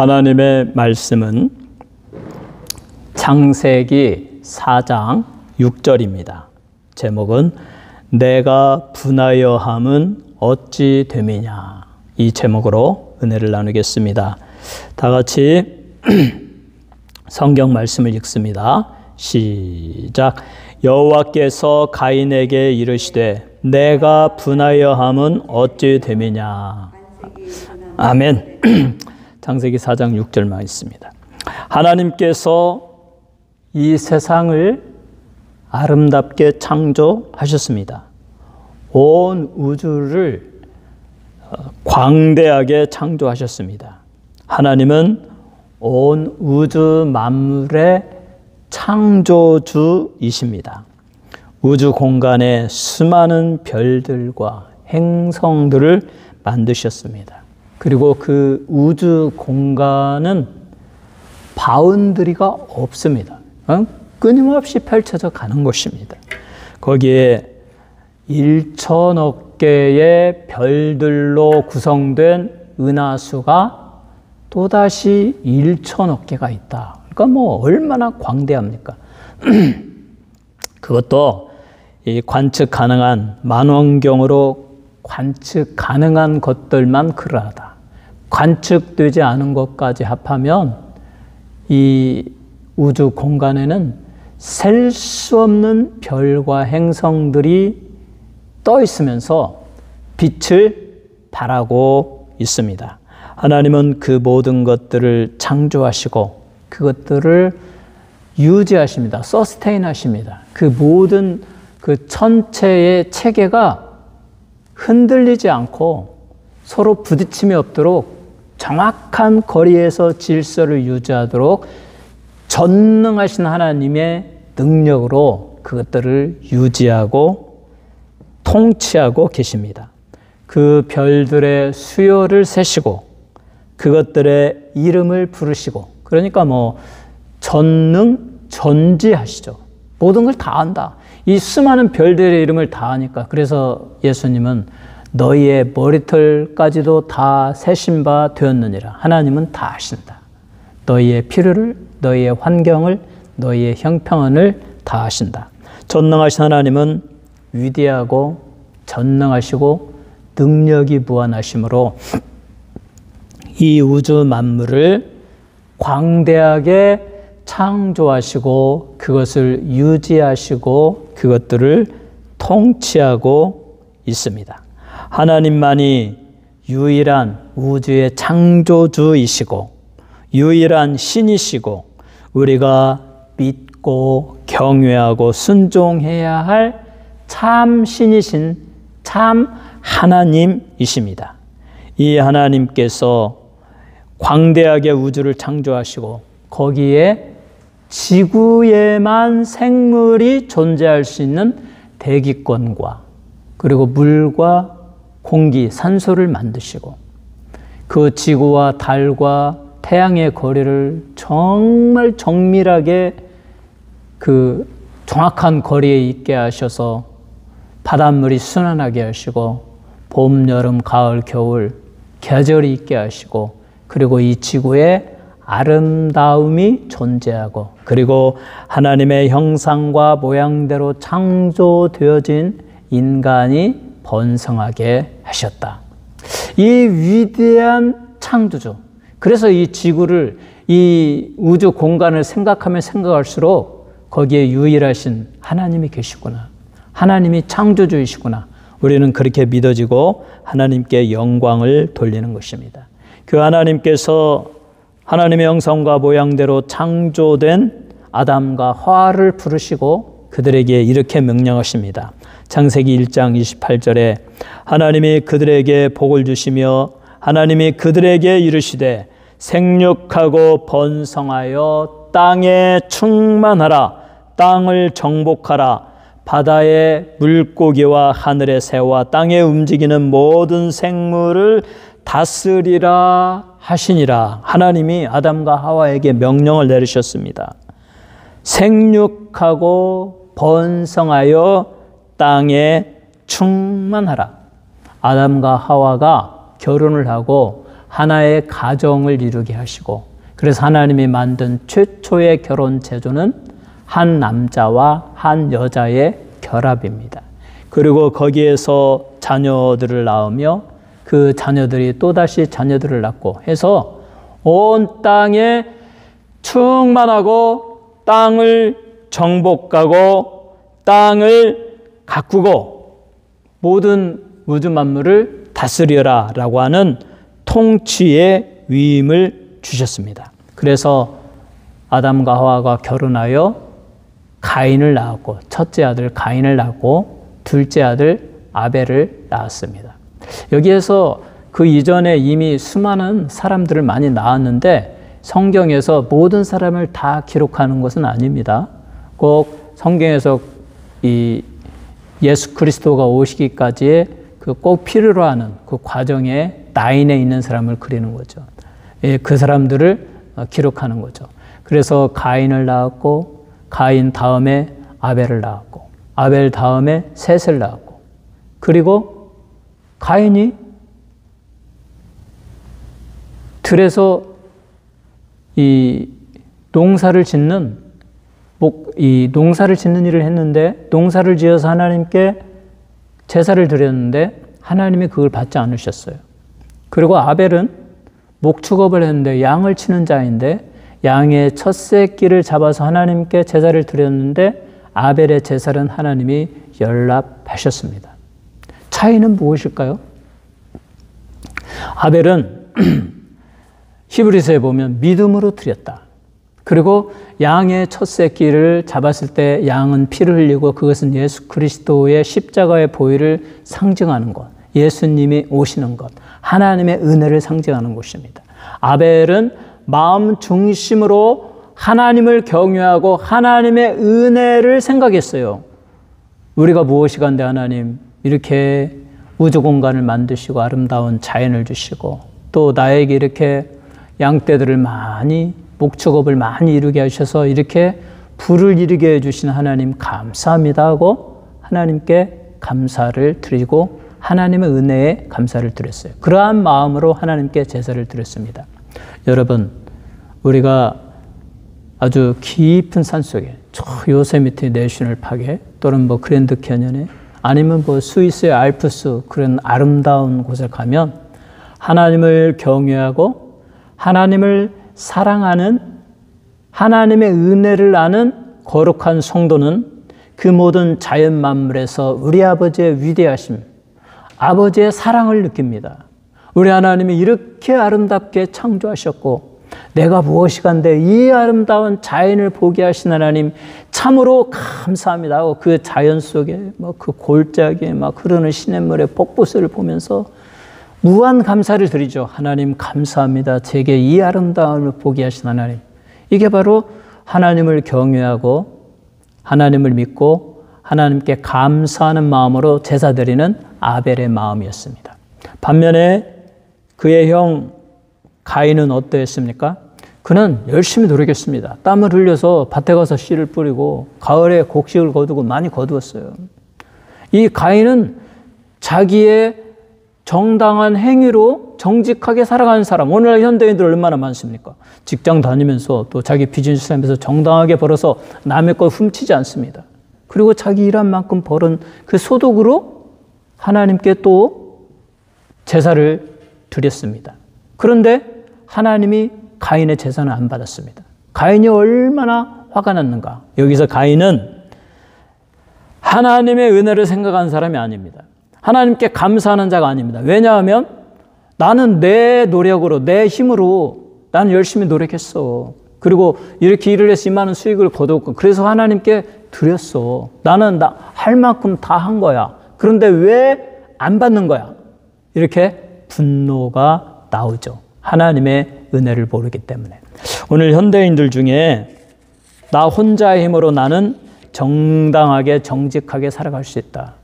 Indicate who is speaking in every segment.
Speaker 1: 하나님의 말씀은 창세기 4장 6절입니다. 제목은 내가 분하여 함은 어찌 됨이냐. 이 제목으로 은혜를 나누겠습니다. 다 같이 성경 말씀을 읽습니다. 시작. 여호와께서 가인에게 이르시되 내가 분하여 함은 어찌 됨이냐. 아멘. 창세기 4장 6절만 있습니다. 하나님께서 이 세상을 아름답게 창조하셨습니다. 온 우주를 광대하게 창조하셨습니다. 하나님은 온 우주 만물의 창조주이십니다. 우주 공간에 수많은 별들과 행성들을 만드셨습니다. 그리고 그 우주 공간은 바운더리가 없습니다. 끊임없이 펼쳐져 가는 곳입니다. 거기에 1천억 개의 별들로 구성된 은하수가 또다시 1천억 개가 있다. 그러니까 얼마나 광대합니까? 그것도 이 관측 가능한 만원경으로 관측 가능한 것들만 그러하다. 관측되지 않은 것까지 합하면 이 우주 공간에는 셀 수 없는 별과 행성들이 떠 있으면서 빛을 발하고 있습니다. 하나님은 그 모든 것들을 창조하시고 그것들을 유지하십니다. 서스테인 하십니다. 그 모든 그 천체의 체계가 흔들리지 않고 서로 부딪힘이 없도록 정확한 거리에서 질서를 유지하도록 전능하신 하나님의 능력으로 그것들을 유지하고 통치하고 계십니다. 그 별들의 수요를 세시고 그것들의 이름을 부르시고, 그러니까 전지하시죠. 모든 걸 다 안다. 이 수많은 별들의 이름을 다 아니까. 그래서 예수님은 너희의 머리털까지도 다 세신 바 되었느니라. 하나님은 다 아신다. 너희의 필요를, 너희의 환경을, 너희의 형편을 다 아신다. 전능하신 하나님은 위대하고 전능하시고 능력이 무한하심으로 이 우주 만물을 광대하게 창조하시고 그것을 유지하시고 그것들을 통치하고 있습니다. 하나님만이 유일한 우주의 창조주이시고 유일한 신이시고 우리가 믿고 경외하고 순종해야 할 참 신이신 참 하나님이십니다. 이 하나님께서 광대하게 우주를 창조하시고 거기에 지구에만 생물이 존재할 수 있는 대기권과 그리고 물과 공기, 산소를 만드시고 그 지구와 달과 태양의 거리를 정말 정밀하게 그 정확한 거리에 있게 하셔서 바닷물이 순환하게 하시고 봄, 여름, 가을, 겨울 계절이 있게 하시고 그리고 이 지구에 아름다움이 존재하고 그리고 하나님의 형상과 모양대로 창조되어진 인간이 번성하게 하셨다. 이 위대한 창조주. 그래서 이 지구를, 이 우주 공간을 생각하면 생각할수록 거기에 유일하신 하나님이 계시구나. 하나님이 창조주이시구나. 우리는 그렇게 믿어지고 하나님께 영광을 돌리는 것입니다. 그 하나님께서 하나님의 형상과 모양대로 창조된 아담과 하와를 부르시고 그들에게 이렇게 명령하십니다. 창세기 1장 28절에 하나님이 그들에게 복을 주시며 하나님이 그들에게 이르시되 생육하고 번성하여 땅에 충만하라. 땅을 정복하라. 바다의 물고기와 하늘의 새와 땅에 움직이는 모든 생물을 다스리라 하시니라. 하나님이 아담과 하와에게 명령을 내리셨습니다. 생육하고 번성하여 땅에 충만하라. 아담과 하와가 결혼을 하고 하나의 가정을 이루게 하시고, 그래서 하나님이 만든 최초의 결혼 제도는 한 남자와 한 여자의 결합입니다. 그리고 거기에서 자녀들을 낳으며 그 자녀들이 또다시 자녀들을 낳고 해서 온 땅에 충만하고 땅을 정복하고 땅을 가꾸고 모든 우주 만물을 다스려라 라고 하는 통치의 위임을 주셨습니다. 그래서 아담과 하와가 결혼하여 가인을 낳았고, 첫째 아들 가인을 낳고 둘째 아들 아벨을 낳았습니다. 여기에서 그 이전에 이미 수많은 사람들을 많이 낳았는데 성경에서 모든 사람을 다 기록하는 것은 아닙니다. 꼭 성경에서 이 예수 그리스도가 오시기까지의 그 꼭 필요로 하는 그 과정에 라인에 있는 사람을 그리는 거죠. 그 사람들을 기록하는 거죠. 그래서 가인을 낳았고, 가인 다음에 아벨을 낳았고, 아벨 다음에 셋을 낳았고, 그리고 가인이 들에서 이 농사를 짓는 일을 했는데, 농사를 지어서 하나님께 제사를 드렸는데 하나님이 그걸 받지 않으셨어요. 그리고 아벨은 목축업을 했는데 양을 치는 자인데 양의 첫 새끼를 잡아서 하나님께 제사를 드렸는데 아벨의 제사는 하나님이 연락하셨습니다. 차이는 무엇일까요? 아벨은 히브리서에 보면 믿음으로 드렸다. 그리고 양의 첫 새끼를 잡았을 때 양은 피를 흘리고 그것은 예수 그리스도의 십자가의 보혈을 상징하는 것, 예수님이 오시는 것, 하나님의 은혜를 상징하는 것입니다. 아벨은 마음 중심으로 하나님을 경외하고 하나님의 은혜를 생각했어요. 우리가 무엇이간데 하나님 이렇게 우주 공간을 만드시고 아름다운 자연을 주시고 또 나에게 이렇게 양떼들을 많이 목축업을 많이 이루게 하셔서 이렇게 부를 이루게 해주신 하나님 감사합니다 하고 하나님께 감사를 드리고 하나님의 은혜에 감사를 드렸어요. 그러한 마음으로 하나님께 제사를 드렸습니다. 여러분, 우리가 아주 깊은 산속에 저 요세미티 내셔널 파크에 또는 뭐 그랜드 캐년에 아니면 뭐 스위스의 알프스 그런 아름다운 곳에 가면 하나님을 경외하고 하나님을 사랑하는 하나님의 은혜를 아는 거룩한 성도는 그 모든 자연 만물에서 우리 아버지의 위대하심, 아버지의 사랑을 느낍니다. 우리 하나님이 이렇게 아름답게 창조하셨고 내가 무엇이간데 이 아름다운 자연을 보게 하신 하나님 참으로 감사합니다 하고 그 자연 속에 그 골짜기에 막 흐르는 시냇물의 폭포수를 보면서 무한 감사를 드리죠. 하나님 감사합니다. 제게 이 아름다움을 보게 하신 하나님. 이게 바로 하나님을 경외하고 하나님을 믿고 하나님께 감사하는 마음으로 제사 드리는 아벨의 마음이었습니다. 반면에 그의 형 가인은 어떠했습니까? 그는 열심히 노력했습니다. 땀을 흘려서 밭에 가서 씨를 뿌리고 가을에 곡식을 거두고 많이 거두었어요. 이 가인은 자기의 정당한 행위로 정직하게 살아가는 사람, 오늘날 현대인들 얼마나 많습니까? 직장 다니면서 또 자기 비즈니스 하면서 정당하게 벌어서 남의 걸 훔치지 않습니다. 그리고 자기 일한 만큼 벌은 그 소득으로 하나님께 또 제사를 드렸습니다. 그런데 하나님이 가인의 제사는 안 받았습니다. 가인이 얼마나 화가 났는가? 여기서 가인은 하나님의 은혜를 생각하는 사람이 아닙니다. 하나님께 감사하는 자가 아닙니다. 왜냐하면 나는 내 노력으로 내 힘으로 나는 열심히 노력했어. 그리고 이렇게 일을 해서 이만한 수익을 거뒀고 그래서 하나님께 드렸어. 나는 할 만큼 다 한 거야. 그런데 왜 안 받는 거야? 이렇게 분노가 나오죠. 하나님의 은혜를 모르기 때문에. 오늘 현대인들 중에 나 혼자의 힘으로 나는 정당하게 정직하게 살아갈 수 있다.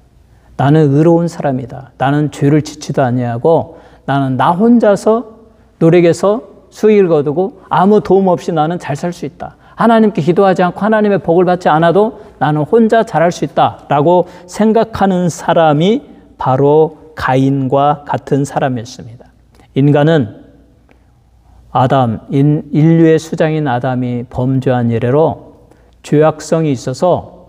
Speaker 1: 나는 의로운 사람이다. 나는 죄를 짓지도 아니하고 나는 나 혼자서 노력해서 수익을 거두고 아무 도움 없이 나는 잘 살 수 있다. 하나님께 기도하지 않고 하나님의 복을 받지 않아도 나는 혼자 잘할 수 있다라고 생각하는 사람이 바로 가인과 같은 사람이었습니다. 인간은 인류의 수장인 아담이 범죄한 이래로 죄악성이 있어서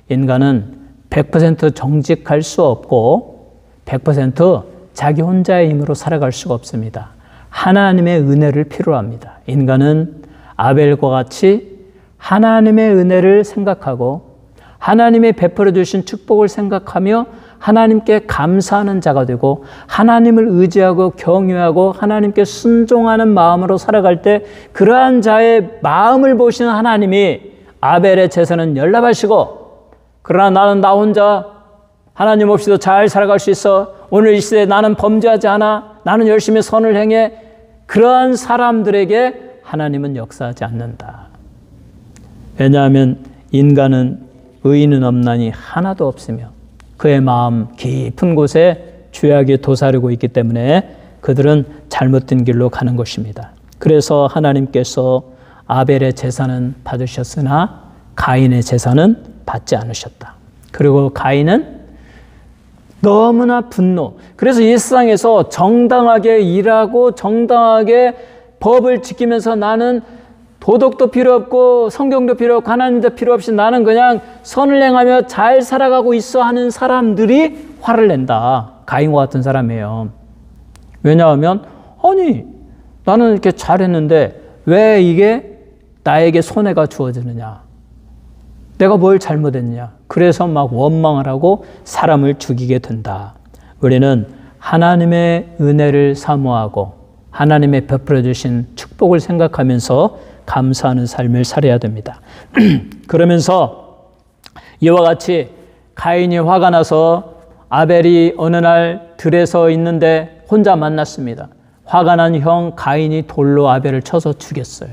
Speaker 1: 인간은 100% 정직할 수 없고 100% 자기 혼자의 힘으로 살아갈 수가 없습니다. 하나님의 은혜를 필요로 합니다. 인간은 아벨과 같이 하나님의 은혜를 생각하고 하나님이 베풀어 주신 축복을 생각하며 하나님께 감사하는 자가 되고 하나님을 의지하고 경외하고 하나님께 순종하는 마음으로 살아갈 때 그러한 자의 마음을 보시는 하나님이 아벨의 제사는 연락하시고 그러나 나는 나 혼자 하나님 없이도 잘 살아갈 수 있어. 오늘 이 시대에 나는 범죄하지 않아. 나는 열심히 선을 행해. 그러한 사람들에게 하나님은 역사하지 않는다. 왜냐하면 인간은 의인은 없나니 하나도 없으며 그의 마음 깊은 곳에 죄악이 도사리고 있기 때문에 그들은 잘못된 길로 가는 것입니다. 그래서 하나님께서 아벨의 제사는 받으셨으나 가인의 제사는 받지 않으셨다. 그리고 가인은 너무나 분노. 그래서 이 세상에서 정당하게 일하고 정당하게 법을 지키면서 나는 도덕도 필요 없고 성경도 필요 없고 하나님도 필요 없이 나는 그냥 선을 행하며 잘 살아가고 있어 하는 사람들이 화를 낸다. 가인과 같은 사람이에요. 왜냐하면 아니 나는 이렇게 잘했는데 왜 이게 나에게 손해가 주어지느냐. 내가 뭘 잘못했냐. 그래서 막 원망을 하고 사람을 죽이게 된다. 우리는 하나님의 은혜를 사모하고 하나님의 베풀어 주신 축복을 생각하면서 감사하는 삶을 살아야 됩니다. 그러면서 이와 같이 가인이 화가 나서 아벨이 어느 날 들에서 있는데 혼자 만났습니다. 화가 난 형 가인이 돌로 아벨을 쳐서 죽였어요.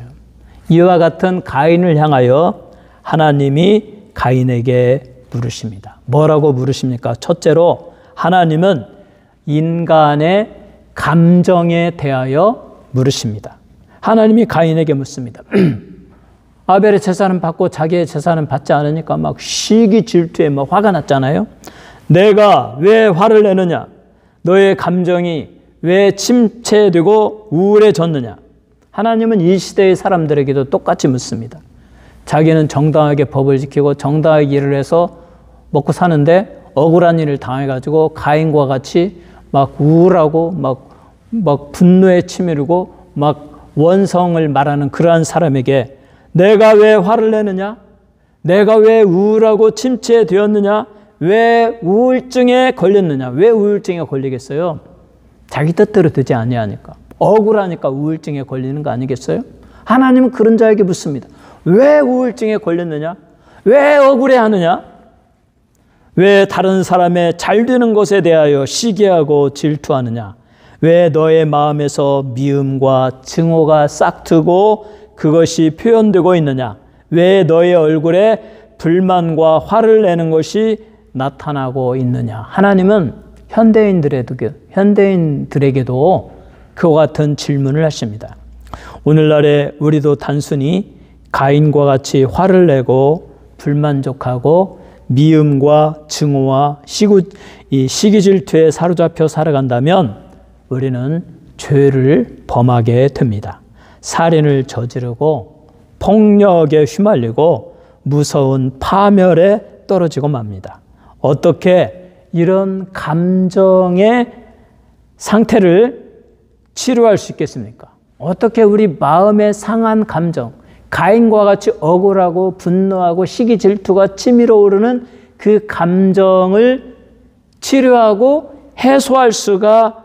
Speaker 1: 이와 같은 가인을 향하여 하나님이 가인에게 물으십니다. 뭐라고 물으십니까? 첫째로 하나님은 인간의 감정에 대하여 물으십니다. 하나님이 가인에게 묻습니다. 아벨의 제사는 받고 자기의 제사는 받지 않으니까 막 시기 질투에 막 화가 났잖아요. 내가 왜 화를 내느냐? 너의 감정이 왜 침체되고 우울해졌느냐? 하나님은 이 시대의 사람들에게도 똑같이 묻습니다. 자기는 정당하게 법을 지키고 정당하게 일을 해서 먹고 사는데 억울한 일을 당해가지고 가인과 같이 막 우울하고 막 분노에 치밀고 막 원성을 말하는 그러한 사람에게 내가 왜 화를 내느냐? 내가 왜 우울하고 침체되었느냐? 왜 우울증에 걸렸느냐? 왜 우울증에 걸리겠어요? 자기 뜻대로 되지 아니하니까. 억울하니까 우울증에 걸리는 거 아니겠어요? 하나님은 그런 자에게 묻습니다. 왜 우울증에 걸렸느냐? 왜 억울해하느냐? 왜 다른 사람의 잘 되는 것에 대하여 시기하고 질투하느냐? 왜 너의 마음에서 미움과 증오가 싹트고 그것이 표현되고 있느냐? 왜 너의 얼굴에 불만과 화를 내는 것이 나타나고 있느냐? 하나님은 현대인들에게도 그와 같은 질문을 하십니다. 오늘날에 우리도 단순히 가인과 같이 화를 내고 불만족하고 미움과 증오와 시기 질투에 사로잡혀 살아간다면 우리는 죄를 범하게 됩니다. 살인을 저지르고 폭력에 휘말리고 무서운 파멸에 떨어지고 맙니다. 어떻게 이런 감정의 상태를 치료할 수 있겠습니까? 어떻게 우리 마음의 상한 감정, 가인과 같이 억울하고 분노하고 시기 질투가 치밀어 오르는 그 감정을 치료하고 해소할 수가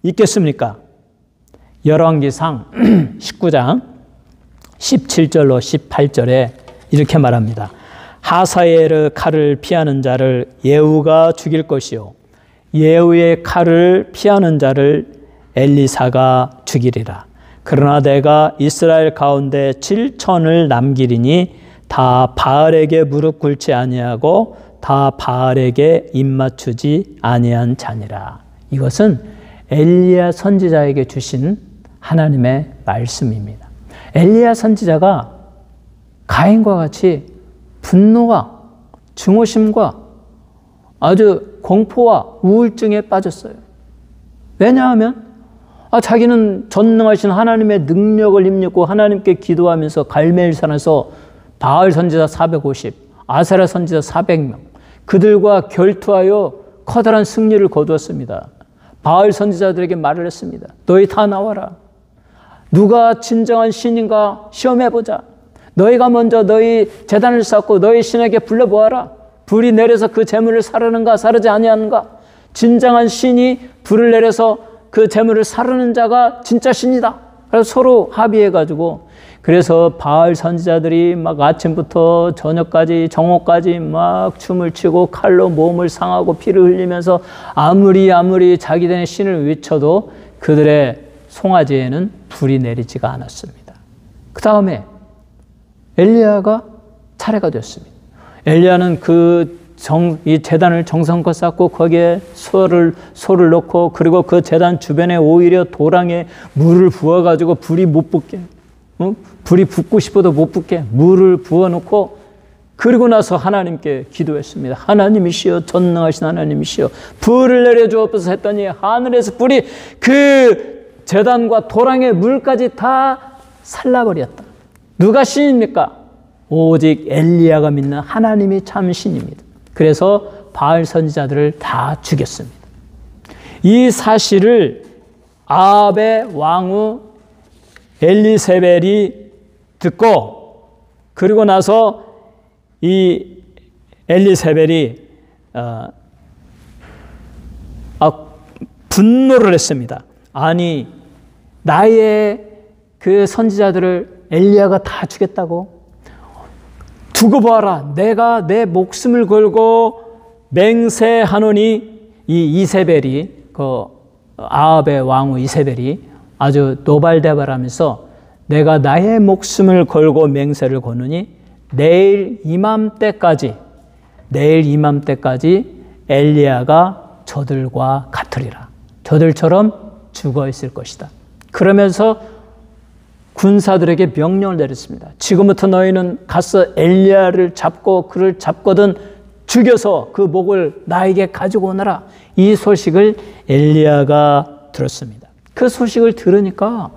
Speaker 1: 있겠습니까? 열왕기상 19장 17절로 18절에 이렇게 말합니다. 하사엘의 칼을 피하는 자를 예후가 죽일 것이요 예후의 칼을 피하는 자를 엘리사가 죽이리라. 그러나 내가 이스라엘 가운데 7천을 남기리니 다 바알에게 무릎 꿇지 아니하고 다 바알에게 입맞추지 아니한 자니라. 이것은 엘리야 선지자에게 주신 하나님의 말씀입니다. 엘리야 선지자가 가인과 같이 분노와 증오심과 아주 공포와 우울증에 빠졌어요. 왜냐하면 자기는 전능하신 하나님의 능력을 힘입고 하나님께 기도하면서 갈멜산에서 바알 선지자 450, 아세라 선지자 400명, 그들과 결투하여 커다란 승리를 거두었습니다. 바알 선지자들에게 말을 했습니다. 너희 다 나와라. 누가 진정한 신인가 시험해보자. 너희가 먼저 너희 제단을 쌓고 너희 신에게 불러보아라. 불이 내려서 그 제물을 사르는가 사르지 아니하는가. 진정한 신이 불을 내려서 그 제물을 사르는 자가 진짜 신이다. 그래서 서로 합의해가지고, 그래서 바알 선지자들이 막 아침부터 저녁까지 정오까지 막 춤을 추고 칼로 몸을 상하고 피를 흘리면서 아무리 자기들의 신을 외쳐도 그들의 송아지에는 불이 내리지가 않았습니다. 그 다음에 엘리야가 차례가 됐습니다. 엘리야는 이 제단을 정성껏 쌓고 거기에 소를 넣고, 그리고 그 제단 주변에 오히려 도랑에 물을 부어가지고 불이 못 붙게, 불이 붙고 싶어도 못 붙게 물을 부어놓고, 그리고 나서 하나님께 기도했습니다. 하나님이시여, 전능하신 하나님이시여, 불을 내려주옵소서 했더니 하늘에서 불이 그 제단과 도랑의 물까지 다 살라버렸다. 누가 신입니까? 오직 엘리야가 믿는 하나님이 참 신입니다. 그래서 바알 선지자들을 다 죽였습니다. 이 사실을 아합의 왕후 엘리세벨이 듣고, 그리고 나서 이 엘리세벨이 분노를 했습니다. 아니, 나의 그 선지자들을 엘리야가 다 죽였다고? 두고 봐라. 내가 내 목숨을 걸고 맹세하노니, 이 이세벨이, 아합의 왕후 이세벨이 아주 노발대발하면서 내가 나의 목숨을 걸고 맹세를 거느니 내일 이맘때까지 엘리야가 저들과 같으리라. 저들처럼 죽어 있을 것이다. 그러면서 군사들에게 명령을 내렸습니다. 지금부터 너희는 가서 엘리야를 잡고 그를 잡거든 죽여서 그 목을 나에게 가지고 오너라. 이 소식을 엘리야가 들었습니다. 그 소식을 들으니까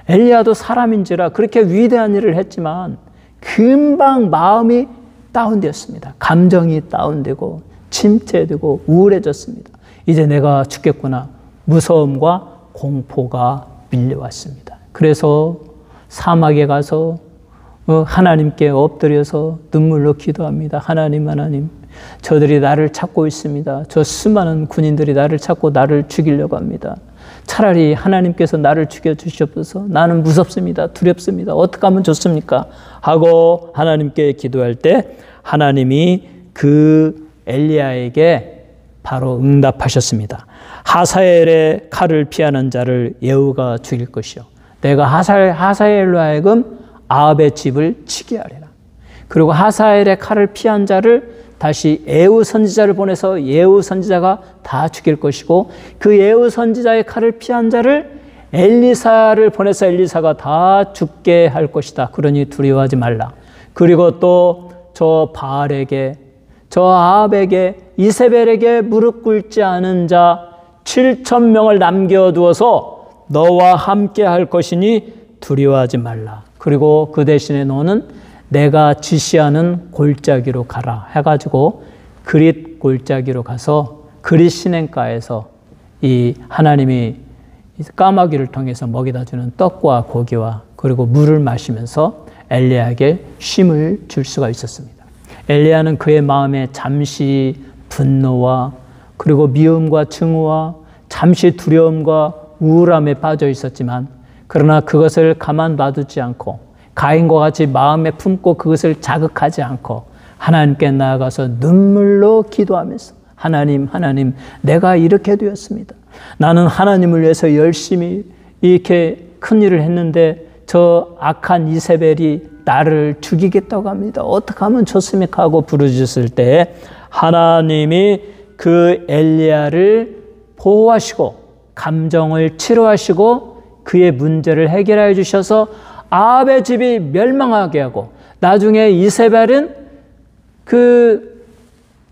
Speaker 1: 엘리야도 사람인지라 그렇게 위대한 일을 했지만 금방 마음이 다운되었습니다. 감정이 다운되고 침체되고 우울해졌습니다. 이제 내가 죽겠구나. 무서움과 공포가 밀려왔습니다. 그래서 사막에 가서 하나님께 엎드려서 눈물로 기도합니다. 하나님, 저들이 나를 찾고 있습니다. 저 수많은 군인들이 나를 찾고 나를 죽이려고 합니다. 차라리 하나님께서 나를 죽여주시옵소서. 나는 무섭습니다. 두렵습니다. 어떻게 하면 좋습니까? 하고 하나님께 기도할 때 하나님이 그 엘리야에게 바로 응답하셨습니다. 하사엘의 칼을 피하는 자를 예후가 죽일 것이요, 내가 하사엘로 하여금 아합의 집을 치게 하리라. 그리고 하사엘의 칼을 피한 자를 다시 예후 선지자를 보내서 예후 선지자가 다 죽일 것이고, 그 예후 선지자의 칼을 피한 자를 엘리사를 보내서 엘리사가 다 죽게 할 것이다. 그러니 두려워하지 말라. 그리고 또 저 바알에게, 저 아합에게, 이세벨에게 무릎 꿇지 않은 자 7,000명을 남겨두어서 너와 함께 할 것이니 두려워하지 말라. 그리고 그 대신에 너는 내가 지시하는 골짜기로 가라 해가지고 그릿 골짜기로 가서 그릿 시냇가에서 이 하나님이 까마귀를 통해서 먹이다 주는 떡과 고기와 그리고 물을 마시면서 엘리야에게 쉼을 줄 수가 있었습니다. 엘리야는 그의 마음에 잠시 분노와 그리고 미움과 증오와 잠시 두려움과 우울함에 빠져 있었지만, 그러나 그것을 가만 놔두지 않고 가인과 같이 마음에 품고 그것을 자극하지 않고 하나님께 나아가서 눈물로 기도하면서 하나님, 내가 이렇게 되었습니다. 나는 하나님을 위해서 열심히 이렇게 큰 일을 했는데 저 악한 이세벨이 나를 죽이겠다고 합니다. 어떻게 하면 좋습니까? 하고 부르짖었을 때 하나님이 그 엘리야를 보호하시고 감정을 치료하시고 그의 문제를 해결해 주셔서 아합의 집이 멸망하게 하고, 나중에 이세벨은 그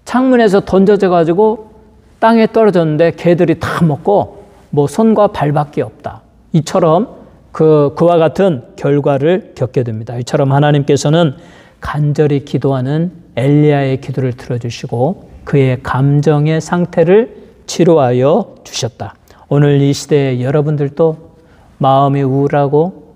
Speaker 1: 창문에서 던져져 가지고 땅에 떨어졌는데 개들이 다 먹고 뭐 손과 발밖에 없다. 이처럼 그와 같은 결과를 겪게 됩니다. 이처럼 하나님께서는 간절히 기도하는 엘리야의 기도를 들어주시고 그의 감정의 상태를 치료하여 주셨다. 오늘 이 시대에 여러분들도 마음이 우울하고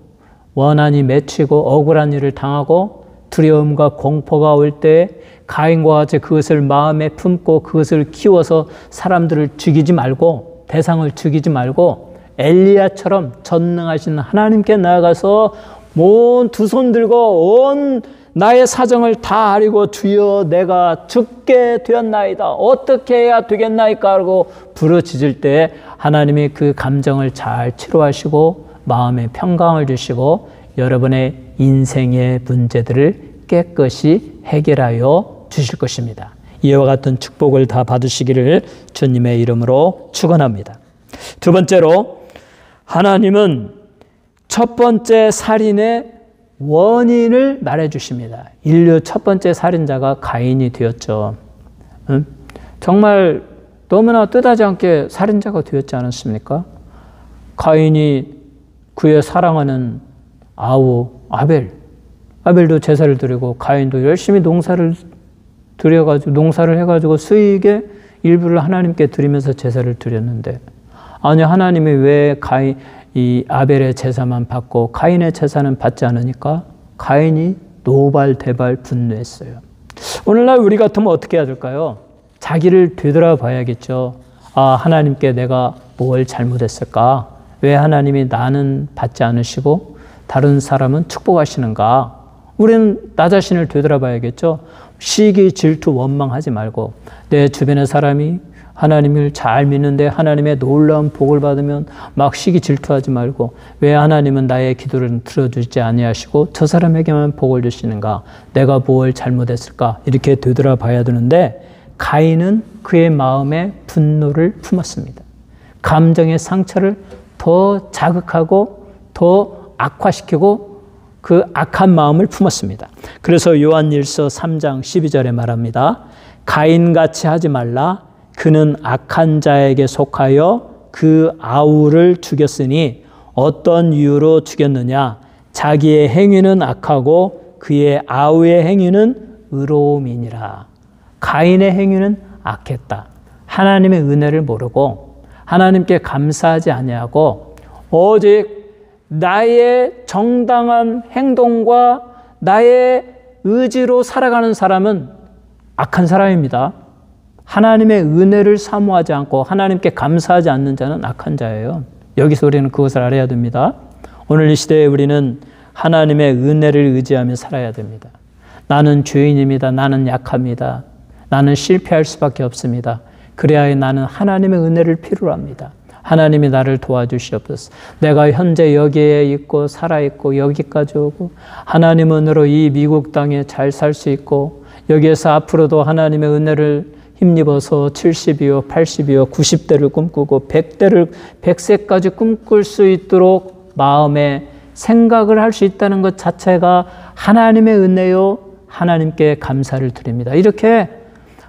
Speaker 1: 원한이 맺히고 억울한 일을 당하고 두려움과 공포가 올 때 가인과 같이 그것을 마음에 품고 그것을 키워서 사람들을 죽이지 말고 대상을 죽이지 말고 엘리야처럼 전능하신 하나님께 나아가서 두 손 들고 온 나의 사정을 다 아리고 주여 내가 죽게 되었나이다. 어떻게 해야 되겠나이까 하고 부르짖을 때 하나님이 그 감정을 잘 치료하시고 마음에 평강을 주시고 여러분의 인생의 문제들을 깨끗이 해결하여 주실 것입니다. 이와 같은 축복을 다 받으시기를 주님의 이름으로 축원합니다. 두 번째로 하나님은 첫 번째 살인의 원인을 말해주십니다. 인류 첫 번째 살인자가 가인이 되었죠. 정말 너무나 뜻하지 않게 살인자가 되었지 않았습니까? 가인이 그의 사랑하는 아우 아벨도 제사를 드리고 가인도 열심히 농사를 해가지고 수익의 일부를 하나님께 드리면서 제사를 드렸는데 아니 하나님이 왜 이 아벨의 제사만 받고 가인의 제사는 받지 않으니까 가인이 노발대발 분노했어요. 오늘날 우리 같으면 어떻게 해야 될까요? 자기를 되돌아봐야겠죠. 하나님께 내가 뭘 잘못했을까? 왜 하나님이 나는 받지 않으시고 다른 사람은 축복하시는가? 우리는 나 자신을 되돌아봐야겠죠. 시기, 질투, 원망하지 말고 내 주변의 사람이 하나님을 잘 믿는데 하나님의 놀라운 복을 받으면 막 시기 질투하지 말고 왜 하나님은 나의 기도를 들어주지 아니하시고 저 사람에게만 복을 주시는가? 내가 뭘 잘못했을까? 이렇게 되돌아봐야 되는데 가인은 그의 마음에 분노를 품었습니다. 감정의 상처를 더 자극하고 더 악화시키고 그 악한 마음을 품었습니다. 그래서 요한일서 3장 12절에 말합니다. 가인같이 하지 말라. 그는 악한 자에게 속하여 그 아우를 죽였으니 어떤 이유로 죽였느냐? 자기의 행위는 악하고 그의 아우의 행위는 의로움이니라. 가인의 행위는 악했다. 하나님의 은혜를 모르고 하나님께 감사하지 아니하고 오직 나의 정당한 행동과 나의 의지로 살아가는 사람은 악한 사람입니다. 하나님의 은혜를 사모하지 않고 하나님께 감사하지 않는 자는 악한 자예요. 여기서 우리는 그것을 알아야 됩니다. 오늘 이 시대에 우리는 하나님의 은혜를 의지하며 살아야 됩니다. 나는 죄인입니다. 나는 약합니다. 나는 실패할 수밖에 없습니다. 그래야 나는 하나님의 은혜를 필요로 합니다. 하나님이 나를 도와주시옵소서. 내가 현재 여기에 있고 살아있고 여기까지 오고 하나님 은혜로 이 미국 땅에 잘 살 수 있고 여기에서 앞으로도 하나님의 은혜를 힘입어서 70이요, 80이요, 90대를 꿈꾸고 100세까지 꿈꿀 수 있도록 마음에 생각을 할 수 있다는 것 자체가 하나님의 은혜요, 하나님께 감사를 드립니다. 이렇게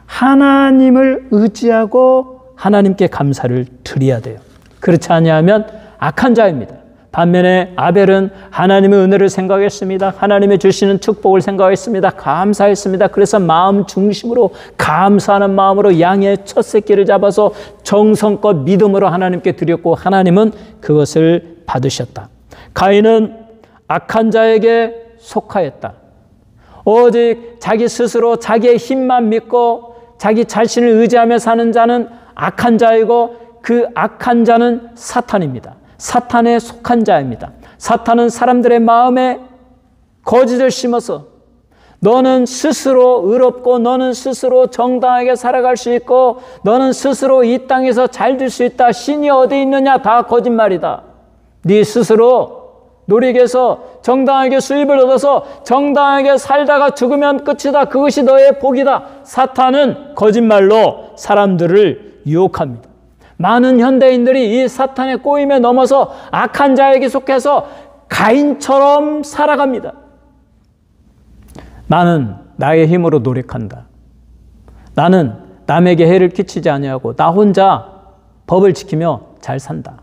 Speaker 1: 하나님을 의지하고 하나님께 감사를 드려야 돼요. 그렇지 아니하면 악한 자입니다. 반면에 아벨은 하나님의 은혜를 생각했습니다. 하나님의 주시는 축복을 생각했습니다. 감사했습니다. 그래서 마음 중심으로 감사하는 마음으로 양의 첫 새끼를 잡아서 정성껏 믿음으로 하나님께 드렸고 하나님은 그것을 받으셨다. 가인은 악한 자에게 속하였다. 오직 자기 스스로 자기의 힘만 믿고 자기 자신을 의지하며 사는 자는 악한 자이고 그 악한 자는 사탄입니다. 사탄에 속한 자입니다. 사탄은 사람들의 마음에 거짓을 심어서 너는 스스로 의롭고 너는 스스로 정당하게 살아갈 수 있고 너는 스스로 이 땅에서 잘 될 수 있다. 신이 어디 있느냐? 다 거짓말이다. 네 스스로 노력해서 정당하게 수입을 얻어서 정당하게 살다가 죽으면 끝이다. 그것이 너의 복이다. 사탄은 거짓말로 사람들을 유혹합니다. 많은 현대인들이 이 사탄의 꼬임에 넘어서 악한 자에게 속해서 가인처럼 살아갑니다. 나는 나의 힘으로 노력한다. 나는 남에게 해를 끼치지 아니하고 나 혼자 법을 지키며 잘 산다.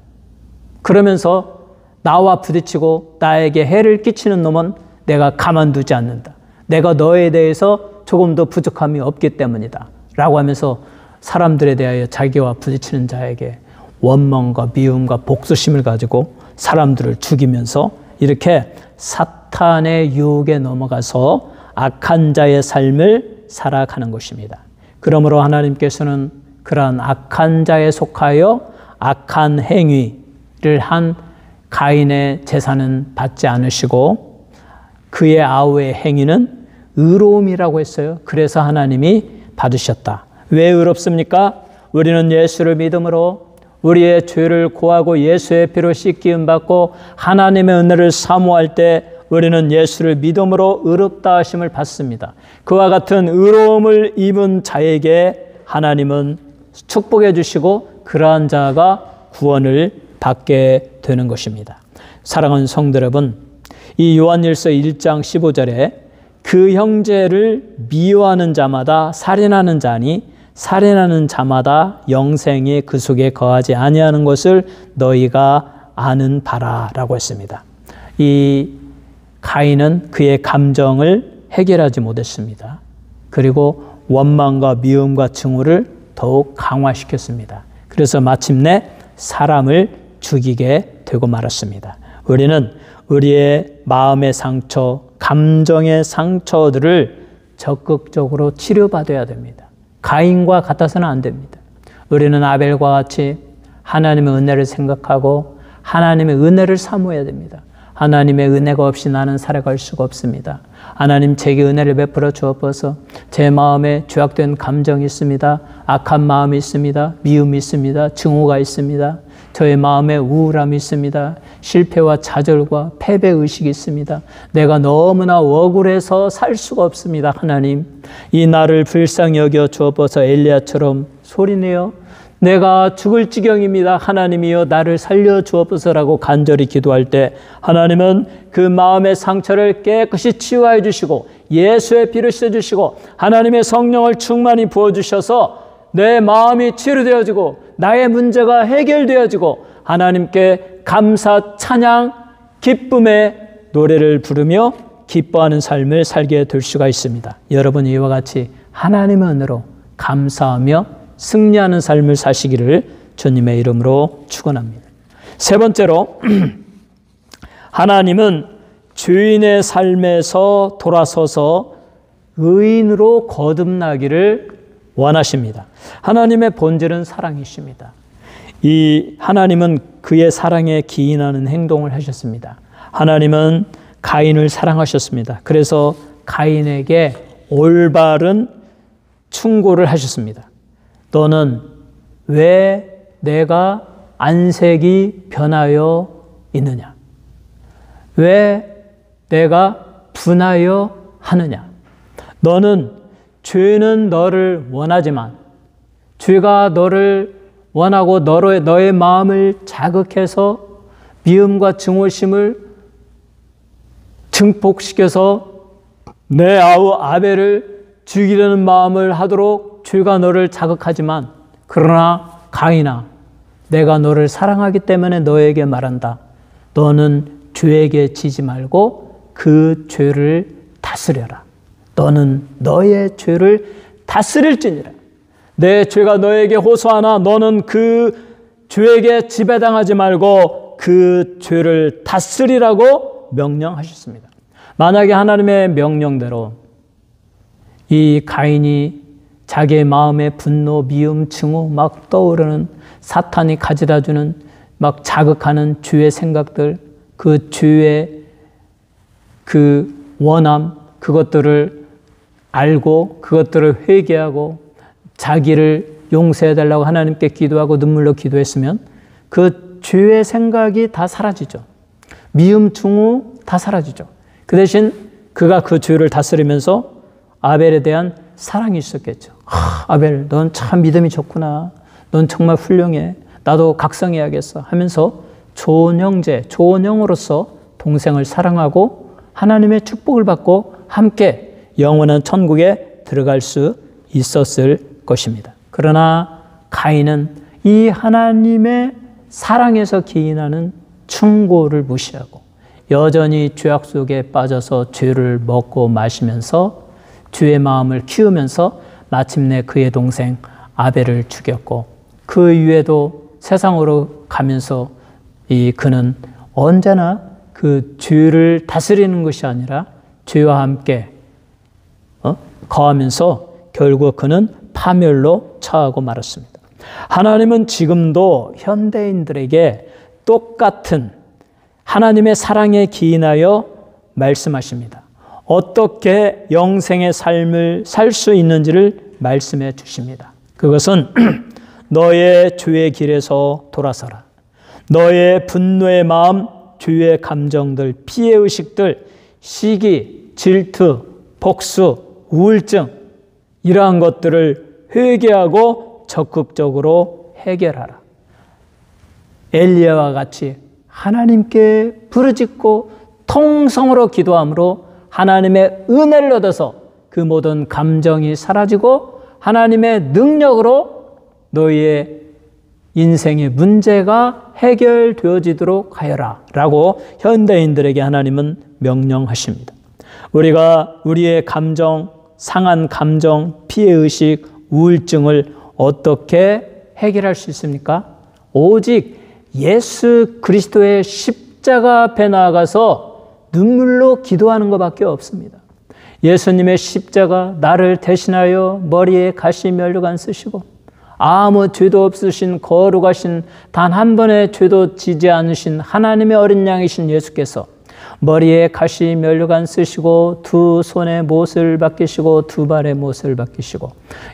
Speaker 1: 그러면서 나와 부딪히고 나에게 해를 끼치는 놈은 내가 가만두지 않는다. 내가 너에 대해서 조금도 부족함이 없기 때문이다. 라고 하면서 사람들에 대하여 자기와 부딪히는 자에게 원망과 미움과 복수심을 가지고 사람들을 죽이면서 이렇게 사탄의 유혹에 넘어가서 악한 자의 삶을 살아가는 것입니다. 그러므로 하나님께서는 그러한 악한 자에 속하여 악한 행위를 한 가인의 제사는 받지 않으시고 그의 아우의 행위는 의로움이라고 했어요. 그래서 하나님이 받으셨다. 왜 의롭습니까? 우리는 예수를 믿음으로 우리의 죄를 고하고 예수의 피로 씻기움 받고 하나님의 은혜를 사모할 때 우리는 예수를 믿음으로 의롭다 하심을 받습니다. 그와 같은 의로움을 입은 자에게 하나님은 축복해 주시고 그러한 자가 구원을 받게 되는 것입니다. 사랑하는 성도 여러분, 이 요한일서 1장 15절에 그 형제를 미워하는 자마다 살인하는 자니 살인하는 자마다 영생이 그 속에 거하지 아니하는 것을 너희가 아는 바라라고 했습니다. 이 가인은 그의 감정을 해결하지 못했습니다. 그리고 원망과 미움과 증오를 더욱 강화시켰습니다. 그래서 마침내 사람을 죽이게 되고 말았습니다. 우리는 우리의 마음의 상처, 감정의 상처들을 적극적으로 치료받아야 됩니다. 가인과 같아서는 안 됩니다. 우리는 아벨과 같이 하나님의 은혜를 생각하고 하나님의 은혜를 사모해야 됩니다. 하나님의 은혜가 없이 나는 살아갈 수가 없습니다. 하나님 제게 은혜를 베풀어 주옵소서. 제 마음에 죄악된 감정이 있습니다. 악한 마음이 있습니다. 미움이 있습니다. 증오가 있습니다. 저의 마음에 우울함이 있습니다. 실패와 좌절과 패배의식이 있습니다. 내가 너무나 억울해서 살 수가 없습니다. 하나님, 이 나를 불쌍히 여겨 주옵소서. 엘리야처럼 소리내어 내가 죽을 지경입니다. 하나님이여 나를 살려 주옵소서라고 간절히 기도할 때 하나님은 그 마음의 상처를 깨끗이 치유해 주시고 예수의 피를 씻어주시고 하나님의 성령을 충만히 부어주셔서 내 마음이 치유되어지고 나의 문제가 해결되어지고 하나님께 감사, 찬양, 기쁨의 노래를 부르며 기뻐하는 삶을 살게 될 수가 있습니다. 여러분 이와 같이 하나님의 은혜로 감사하며 승리하는 삶을 사시기를 주님의 이름으로 축원합니다. 세 번째로 하나님은 죄인의 삶에서 돌아서서 의인으로 거듭나기를 원하십니다. 하나님의 본질은 사랑이십니다. 이 하나님은 그의 사랑에 기인하는 행동을 하셨습니다. 하나님은 가인을 사랑하셨습니다. 그래서 가인에게 올바른 충고를 하셨습니다. 너는 왜 내가 안색이 변하여 있느냐? 왜 내가 분하여 하느냐? 너는 죄는 너를 원하지만 죄가 너를 원하고 너의 마음을 자극해서 미움과 증오심을 증폭시켜서 내 아우 아벨을 죽이려는 마음을 하도록 죄가 너를 자극하지만 그러나 가인아 내가 너를 사랑하기 때문에 너에게 말한다. 너는 죄에게 지지 말고 그 죄를 다스려라. 너는 너의 죄를 다스릴지니라. 내 죄가 너에게 호소하나 너는 그 죄에게 지배당하지 말고 그 죄를 다스리라고 명령하셨습니다. 만약에 하나님의 명령대로 이 가인이 자기의 마음에 분노, 미움, 증오 막 떠오르는 사탄이 가져다주는 막 자극하는 죄의 생각들, 그 죄의 그 원함, 그것들을 알고 그것들을 회개하고 자기를 용서해달라고 하나님께 기도하고 눈물로 기도했으면 그 죄의 생각이 다 사라지죠. 미움, 증오 다 사라지죠. 그 대신 그가 그 죄를 다스리면서 아벨에 대한 사랑이 있었겠죠. 아벨, 넌 참 믿음이 좋구나. 넌 정말 훌륭해. 나도 각성해야겠어 하면서 좋은 형제, 좋은 형으로서 동생을 사랑하고 하나님의 축복을 받고 함께 영원한 천국에 들어갈 수 있었을 것입니다. 그러나 가인은 이 하나님의 사랑에서 기인하는 충고를 무시하고 여전히 죄악 속에 빠져서 죄를 먹고 마시면서 죄의 마음을 키우면서 마침내 그의 동생 아벨을 죽였고, 그 이후에도 세상으로 가면서 그는 언제나 그 죄를 다스리는 것이 아니라 죄와 함께 거하면서 결국 그는 파멸로 처하고 말았습니다. 하나님은 지금도 현대인들에게 똑같은 하나님의 사랑에 기인하여 말씀하십니다. 어떻게 영생의 삶을 살 수 있는지를 말씀해 주십니다. 그것은 너의 죄의 길에서 돌아서라. 너의 분노의 마음, 죄의 감정들, 피해의식들, 시기, 질투, 복수, 우울증, 이러한 것들을 회개하고 적극적으로 해결하라. 엘리야와 같이 하나님께 부르짖고 통성으로 기도함으로 하나님의 은혜를 얻어서 그 모든 감정이 사라지고 하나님의 능력으로 너희의 인생의 문제가 해결되어지도록 하여라 라고 현대인들에게 하나님은 명령하십니다. 우리가 우리의 감정, 상한 감정, 피해의식, 우울증을 어떻게 해결할 수 있습니까? 오직 예수 그리스도의 십자가 앞에 나아가서 눈물로 기도하는 것밖에 없습니다. 예수님의 십자가, 나를 대신하여 머리에 가시 면류관 쓰시고 아무 죄도 없으신 거룩하신 단 한 번의 죄도 지지 않으신 하나님의 어린 양이신 예수께서 머리에 가시 면류관 쓰시고 두 손에 못을 박히시고 두 발에 못을 박히시고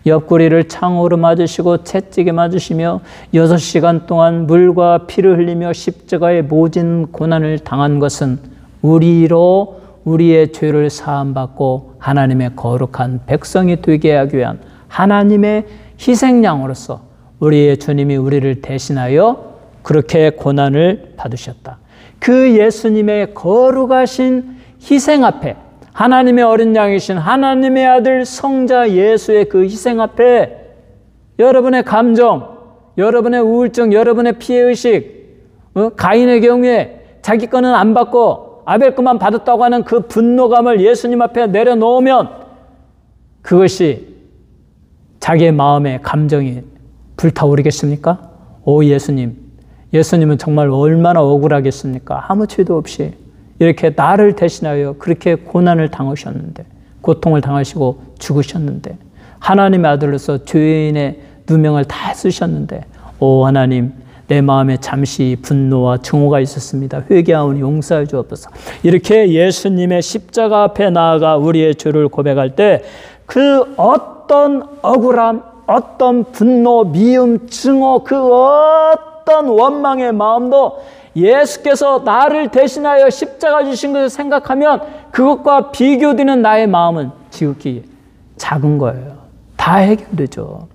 Speaker 1: 옆구리를 창으로 맞으시고 채찍에 맞으시며 6시간 동안 물과 피를 흘리며 십자가의 모진 고난을 당한 것은 우리로 우리의 죄를 사함받고 하나님의 거룩한 백성이 되게 하기 위한 하나님의 희생양으로서 우리의 주님이 우리를 대신하여 그렇게 고난을 받으셨다. 그 예수님의 거룩하신 희생 앞에, 하나님의 어린 양이신 하나님의 아들 성자 예수의 그 희생 앞에 여러분의 감정, 여러분의 우울증, 여러분의 피해의식, 가인의 경우에 자기 거는 안 받고 아벨 것만 받았다고 하는 그 분노감을 예수님 앞에 내려놓으면 그것이 자기의 마음에 감정이 불타오르겠습니까? 오 예수님, 예수님은 정말 얼마나 억울하겠습니까? 아무 죄도 없이 이렇게 나를 대신하여 그렇게 고난을 당하셨는데, 고통을 당하시고 죽으셨는데, 하나님의 아들로서 죄인의 누명을 다 쓰셨는데, 오 하나님, 내 마음에 잠시 분노와 증오가 있었습니다. 회개하오니 용서해 주옵소서. 이렇게 예수님의 십자가 앞에 나아가 우리의 죄를 고백할 때 그 어떤 억울함, 어떤 분노, 미움, 증오, 그 어떤 원망의 마음도 예수께서 나를 대신하여 십자가 주신 것을 생각하면 그것과 비교되는 나의 마음은 지극히 작은 거예요. 다 해결되죠.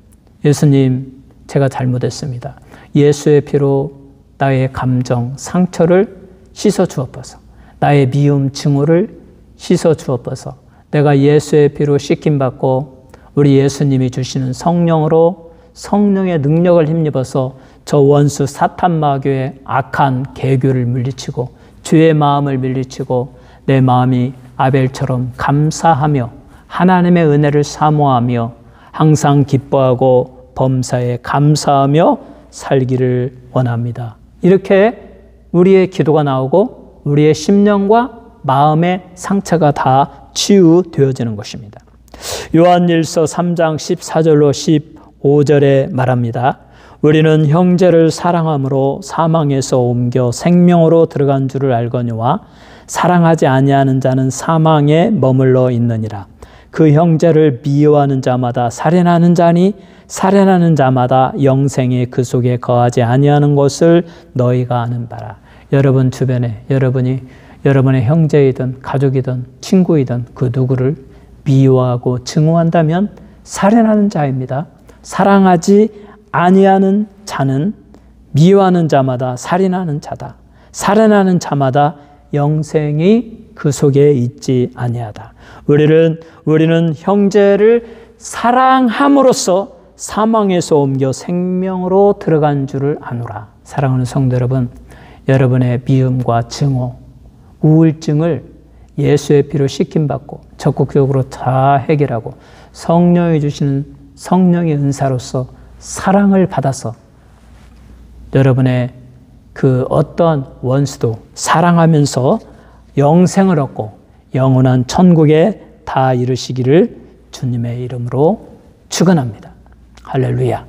Speaker 1: 예수님, 제가 잘못했습니다. 예수의 피로 나의 감정, 상처를 씻어 주옵소서. 나의 미움, 증오를 씻어 주옵소서. 내가 예수의 피로 씻김받고 우리 예수님이 주시는 성령으로 성령의 능력을 힘입어서 저 원수 사탄 마귀의 악한 계교를 물리치고 죄의 마음을 물리치고 내 마음이 아벨처럼 감사하며 하나님의 은혜를 사모하며 항상 기뻐하고 범사에 감사하며 살기를 원합니다. 이렇게 우리의 기도가 나오고 우리의 심령과 마음의 상처가 다 치유되어지는 것입니다. 요한일서 3장 14절로 15절에 말합니다. 우리는 형제를 사랑함으로 사망에서 옮겨 생명으로 들어간 줄을 알거니와 사랑하지 아니하는 자는 사망에 머물러 있느니라. 그 형제를 미워하는 자마다 살인하는 자니 살인하는 자마다 영생이 그 속에 거하지 아니하는 것을 너희가 아는 바라. 여러분 주변에 여러분의 형제이든 가족이든 친구이든 그 누구를 미워하고 증오한다면 살인하는 자입니다. 사랑하지 아니하는 자는 미워하는 자마다 살인하는 자다. 살인하는 자마다 영생이 그 속에 있지 아니하다. 우리는 형제를 사랑함으로써 사망에서 옮겨 생명으로 들어간 줄을 아노라. 사랑하는 성도 여러분, 여러분의 미움과 증오, 우울증을 예수의 피로 씻김받고 적극적으로 다 해결하고 성령이 주시는 성령의 은사로서 사랑을 받아서 여러분의 그 어떤 원수도 사랑하면서 영생을 얻고 영원한 천국에 다 이르시기를 주님의 이름으로 축원합니다. 할렐루야.